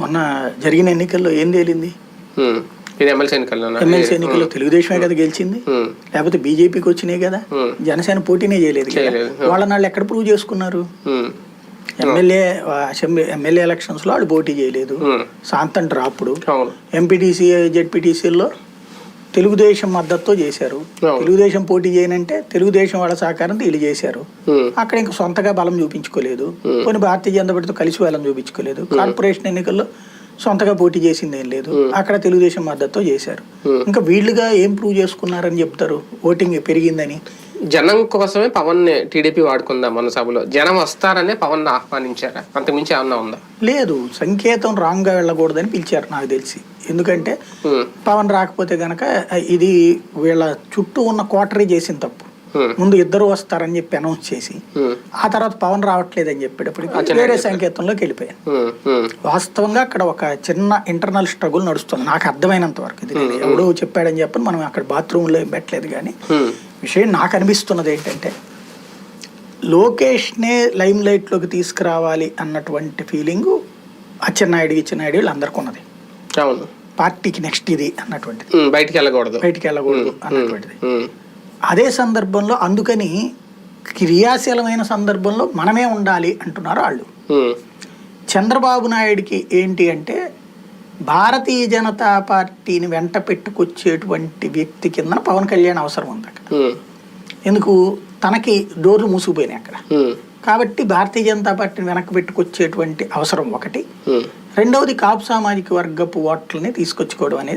మొన్న జరిగిన ఎన్నికల్లో ఏం తేలింది? ఎమ్మెల్సీ ఎన్నికల్లో తెలుగుదేశమే కదా గెలిచింది, లేకపోతే బీజేపీకి వచ్చినాయి కదా. జనసేన పోటీనే చేయలేదు కదా. వాళ్ళ నాళ్ళు ఎక్కడ ప్రూవ్ చేసుకున్నారు? ఎమ్మెల్యే ఎలక్షన్స్ లో వాళ్ళు పోటీ చేయలేదు, శాంతం డ్రాపుడు. ఎంపీటీసీ జెడ్పీటీసీల్లో తెలుగుదేశం మద్దతుతో చేశారు. తెలుగుదేశం పోటీ చేయనంటే తెలుగుదేశం వాళ్ళ సహకారంతో వీళ్ళు చేశారు. అక్కడ ఇంకా సొంతగా బలం చూపించుకోలేదు. కొన్ని భారతీయ జనతా పార్టీతో కలిసి బలం చూపించుకోలేదు. కార్పొరేషన్ ఎన్నికల్లో సొంతగా పోటీ చేసింది ఏం లేదు, అక్కడ తెలుగుదేశం మద్దతుతో చేశారు. ఇంకా వీళ్ళుగా ఏం ప్రూవ్ చేసుకున్నారని చెప్తారు? ఓటింగ్ పెరిగిందని. జనం కోసమే పవన్ టీడీపీ వాడుకుందాం మన సభలో, జనం వస్తారనే పవన్ ఆహ్వానించారా? అంతకుమించి ఏమన్నా ఉందా? లేదు, సంకేతం రాంగ్ గా వెళ్ళకూడదని పిలిచారు నాకు తెలిసి. ఎందుకంటే పవన్ రాకపోతే గనక ఇది వీళ్ళ చుట్టూ ఉన్న కోటరీ చేసిన తప్పు. ముందు ఇద్దరు వస్తారని చెప్పి అనౌన్స్ చేసి ఆ తర్వాత పవన్ రావట్లేదని చెప్పేటప్పటికి వేరే సంకేతంలోకి వెళ్ళిపోయాను. వాస్తవంగా అక్కడ ఒక చిన్న ఇంటర్నల్ స్ట్రగుల్ నడుస్తుంది నాకు అర్థమైనంత వరకు. ఇది ఎవడో చెప్పాడని చెప్పి మనం అక్కడ బాత్రూంలో ఏం పెట్టలేదు. కానీ విషయం నాకు అనిపిస్తున్నది ఏంటంటే లోకేష్నే లైమ్ లైట్లోకి తీసుకురావాలి అన్నటువంటి ఫీలింగ్ అచ్చెన్నాయుడు వీళ్ళందరికీ ఉన్నది. పార్టీకి నెక్స్ట్ ఇది అన్నటువంటిది, బయటికి వెళ్ళకూడదు అన్నటువంటిది. అదే సందర్భంలో అందుకని క్రియాశీలమైన సందర్భంలో మనమే ఉండాలి అంటున్నారు వాళ్ళు. చంద్రబాబు నాయుడికి ఏంటి అంటే భారతీయ జనతా పార్టీని వెంట పెట్టుకొచ్చేటువంటి వ్యక్తి కింద పవన్ కళ్యాణ్ అవసరం ఉంది అక్కడ. ఎందుకు? తనకి డోర్లు మూసిపోయినాయి అక్కడ. కాబట్టి భారతీయ జనతా పార్టీని వెనక్కి పెట్టుకొచ్చేటువంటి అవసరం ఒకటి. రెండవది కాపు సామాజిక వర్గపు ఓట్లని తీసుకొచ్చుకోవడం అనేది